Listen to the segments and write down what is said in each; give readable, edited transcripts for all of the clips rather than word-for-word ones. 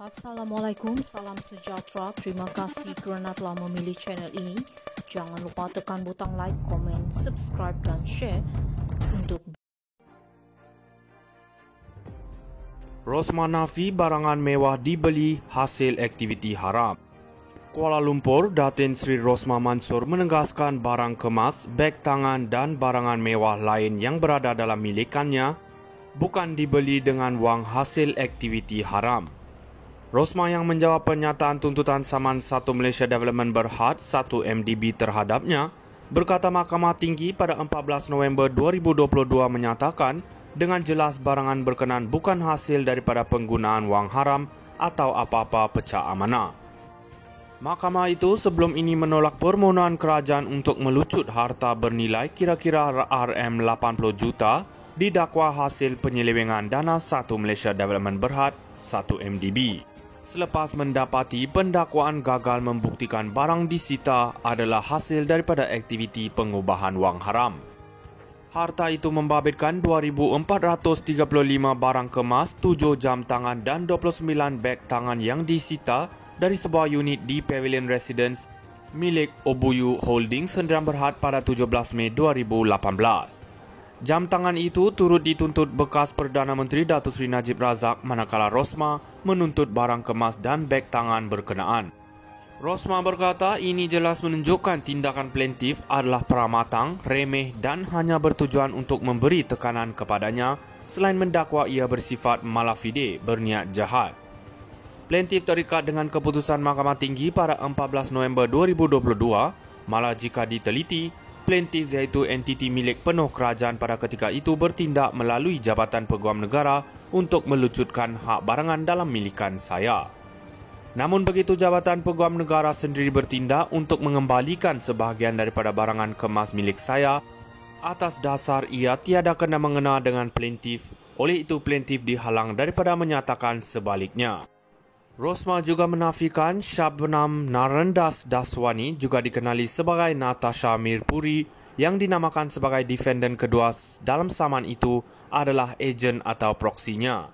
Assalamualaikum, salam sejahtera. Terima kasih kerana telah memilih channel ini. Jangan lupa tekan butang like, komen, subscribe dan share untuk Rosmah nafi barangan mewah dibeli hasil aktiviti haram. Kuala Lumpur, Datin Sri Rosmah Mansor menegaskan barang kemas, beg tangan dan barangan mewah lain yang berada dalam milikannya bukan dibeli dengan wang hasil aktiviti haram. Rosmah yang menjawab pernyataan tuntutan saman 1 Malaysia Development Berhad 1 MDB terhadapnya berkata Mahkamah Tinggi pada 14 November 2022 menyatakan dengan jelas barangan berkenaan bukan hasil daripada penggunaan wang haram atau apa-apa pecah amanah. Mahkamah itu sebelum ini menolak permohonan kerajaan untuk melucut harta bernilai kira-kira RM80 juta didakwa hasil penyelewengan dana 1 Malaysia Development Berhad 1 MDB. Selepas mendapati pendakwaan gagal membuktikan barang disita adalah hasil daripada aktiviti pengubahan wang haram. Harta itu membabitkan 2,435 barang kemas, 7 jam tangan dan 29 beg tangan yang disita dari sebuah unit di Pavilion Residence milik Obuyu Holdings Sdn Berhad pada 17 Mei 2018. Jam tangan itu turut dituntut bekas Perdana Menteri Datuk Seri Najib Razak manakala Rosmah menuntut barang kemas dan beg tangan berkenaan. Rosmah berkata ini jelas menunjukkan tindakan plaintiff adalah peramatang, remeh dan hanya bertujuan untuk memberi tekanan kepadanya selain mendakwa ia bersifat malafide, berniat jahat. Plaintiff terikat dengan keputusan Mahkamah Tinggi pada 14 November 2022, malah jika diteliti, plaintiff iaitu entiti milik penuh kerajaan pada ketika itu bertindak melalui Jabatan Peguam Negara untuk melucutkan hak barangan dalam milikan saya. Namun begitu Jabatan Peguam Negara sendiri bertindak untuk mengembalikan sebahagian daripada barangan kemas milik saya atas dasar ia tiada kena mengena dengan plaintiff, oleh itu plaintiff dihalang daripada menyatakan sebaliknya. Rosmah juga menafikan Shabnam Narendas Daswani juga dikenali sebagai Natasha Mirpuri yang dinamakan sebagai defendant kedua dalam saman itu adalah ejen atau proksinya.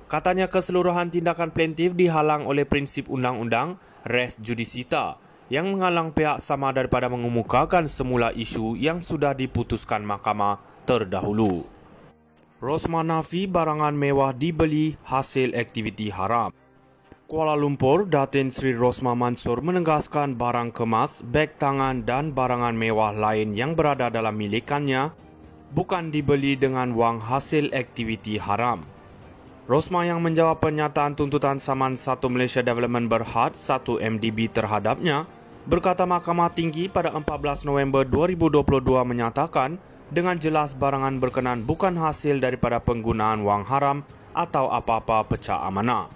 Katanya keseluruhan tindakan plaintiff dihalang oleh prinsip undang-undang res judicata yang menghalang pihak sama daripada mengemukakan semula isu yang sudah diputuskan mahkamah terdahulu. Rosmah nafi barangan mewah dibeli hasil aktiviti haram. Kuala Lumpur, Datin Sri Rosmah Mansor menegaskan barang kemas, beg tangan dan barangan mewah lain yang berada dalam milikannya bukan dibeli dengan wang hasil aktiviti haram. Rosmah yang menjawab pernyataan tuntutan saman 1 Malaysia Development Berhad 1 MDB terhadapnya berkata Mahkamah Tinggi pada 14 November 2022 menyatakan dengan jelas barangan berkenaan bukan hasil daripada penggunaan wang haram atau apa-apa pecah amanah.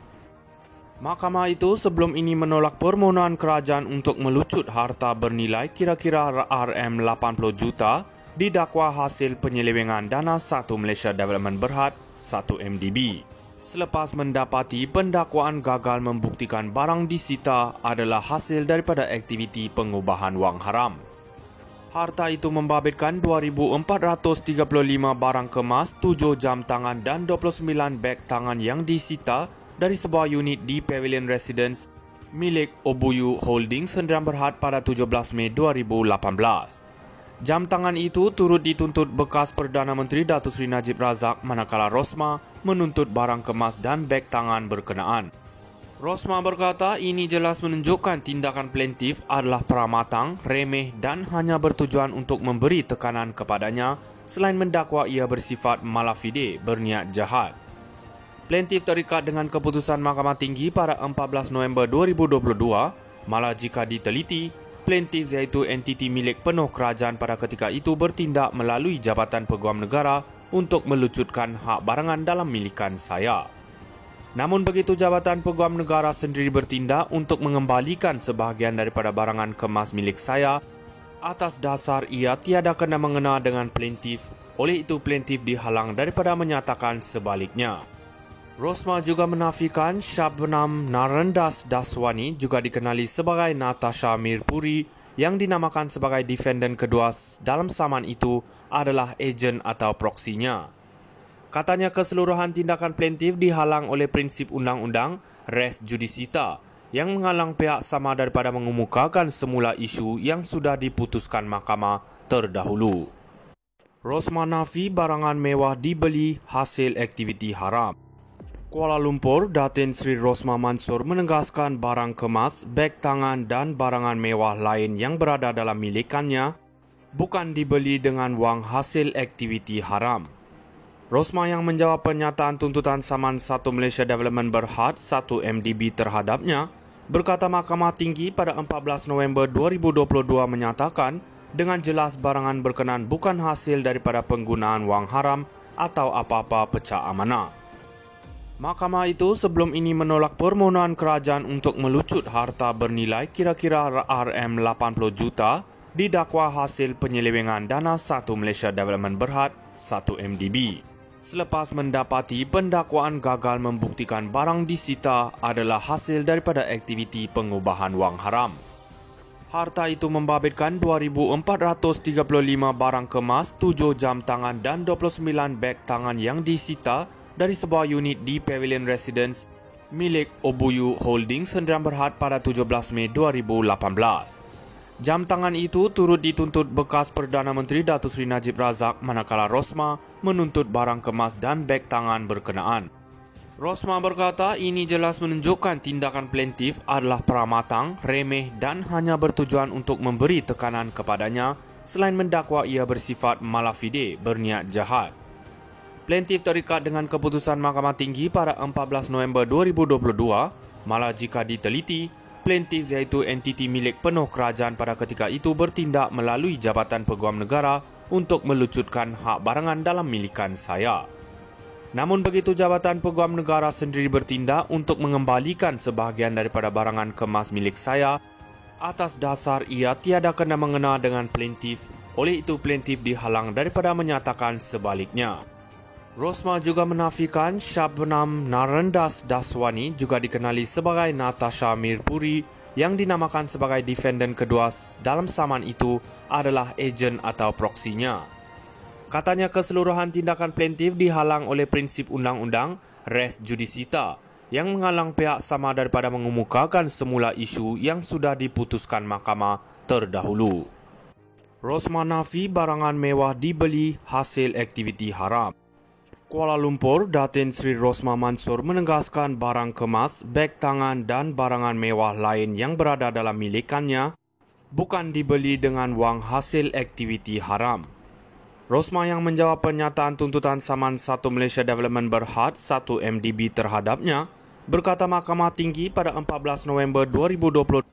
Mahkamah itu sebelum ini menolak permohonan kerajaan untuk melucut harta bernilai kira-kira RM80 juta didakwa hasil penyelewengan dana 1 Malaysia Development Berhad 1 MDB. Selepas mendapati pendakwaan gagal membuktikan barang disita adalah hasil daripada aktiviti pengubahan wang haram. Harta itu membabitkan 2,435 barang kemas, 7 jam tangan dan 29 beg tangan yang disita dari sebuah unit di Pavilion Residence milik Obuyu Holdings Sdn Berhad pada 17 Mei 2018. Jam tangan itu turut dituntut bekas Perdana Menteri Datuk Seri Najib Razak manakala Rosmah menuntut barang kemas dan beg tangan berkenaan. Rosmah berkata ini jelas menunjukkan tindakan plaintiff adalah peramatang, remeh dan hanya bertujuan untuk memberi tekanan kepadanya selain mendakwa ia bersifat malafide, berniat jahat. Plaintiff terikat dengan keputusan Mahkamah Tinggi pada 14 November 2022, malah jika diteliti, plaintiff iaitu entiti milik penuh kerajaan pada ketika itu bertindak melalui Jabatan Peguam Negara untuk melucutkan hak barangan dalam milikan saya. Namun begitu Jabatan Peguam Negara sendiri bertindak untuk mengembalikan sebahagian daripada barangan kemas milik saya atas dasar ia tiada kena mengena dengan plaintiff, oleh itu plaintiff dihalang daripada menyatakan sebaliknya. Rosmah juga menafikan Shabnam Narendas Daswani juga dikenali sebagai Natasha Mirpuri yang dinamakan sebagai defendant kedua dalam saman itu adalah ejen atau proksinya. Katanya keseluruhan tindakan plaintiff dihalang oleh prinsip undang-undang res judicata yang menghalang pihak sama daripada mengemukakan semula isu yang sudah diputuskan mahkamah terdahulu. Rosmah nafi barangan mewah dibeli hasil aktiviti haram. Kuala Lumpur, Datin Sri Rosmah Mansor menegaskan barang kemas, beg tangan dan barangan mewah lain yang berada dalam milikannya bukan dibeli dengan wang hasil aktiviti haram. Rosmah yang menjawab pernyataan tuntutan saman 1 Malaysia Development Berhad 1 MDB terhadapnya berkata Mahkamah Tinggi pada 14 November 2022 menyatakan dengan jelas barangan berkenaan bukan hasil daripada penggunaan wang haram atau apa-apa pecah amanah. Mahkamah itu sebelum ini menolak permohonan kerajaan untuk melucut harta bernilai kira-kira RM80 juta didakwa hasil penyelewengan dana 1 Malaysia Development Berhad 1 MDB. Selepas mendapati pendakwaan gagal membuktikan barang disita adalah hasil daripada aktiviti pengubahan wang haram. Harta itu membabitkan 2,435 barang kemas, 7 jam tangan dan 29 beg tangan yang disita dari sebuah unit di Pavilion Residence milik Obuyu Holdings Sdn Berhad pada 17 Mei 2018. Jam tangan itu turut dituntut bekas Perdana Menteri Datuk Seri Najib Razak manakala Rosmah menuntut barang kemas dan beg tangan berkenaan. Rosmah berkata ini jelas menunjukkan tindakan plaintiff adalah peramatang, remeh dan hanya bertujuan untuk memberi tekanan kepadanya selain mendakwa ia bersifat malafide, berniat jahat. Plaintiff terikat dengan keputusan Mahkamah Tinggi pada 14 November 2022, malah jika diteliti, plaintiff iaitu entiti milik penuh kerajaan pada ketika itu bertindak melalui Jabatan Peguam Negara untuk melucutkan hak barangan dalam milikan saya. Namun begitu Jabatan Peguam Negara sendiri bertindak untuk mengembalikan sebahagian daripada barangan kemas milik saya atas dasar ia tiada kena mengena dengan plaintiff, oleh itu plaintiff dihalang daripada menyatakan sebaliknya. Rosmah juga menafikan Shabnam Narendas Daswani juga dikenali sebagai Natasha Mirpuri yang dinamakan sebagai defendant kedua dalam saman itu adalah ejen atau proksinya. Katanya keseluruhan tindakan plaintiff dihalang oleh prinsip undang-undang res judicata yang menghalang pihak sama daripada mengemukakan semula isu yang sudah diputuskan mahkamah terdahulu. Rosmah nafi barangan mewah dibeli hasil aktiviti haram. Kuala Lumpur, Datin Sri Rosmah Mansor menegaskan barang kemas, beg tangan dan barangan mewah lain yang berada dalam milikannya bukan dibeli dengan wang hasil aktiviti haram. Rosmah yang menjawab pernyataan tuntutan saman 1 Malaysia Development Berhad 1 MDB terhadapnya berkata Mahkamah Tinggi pada 14 November 2020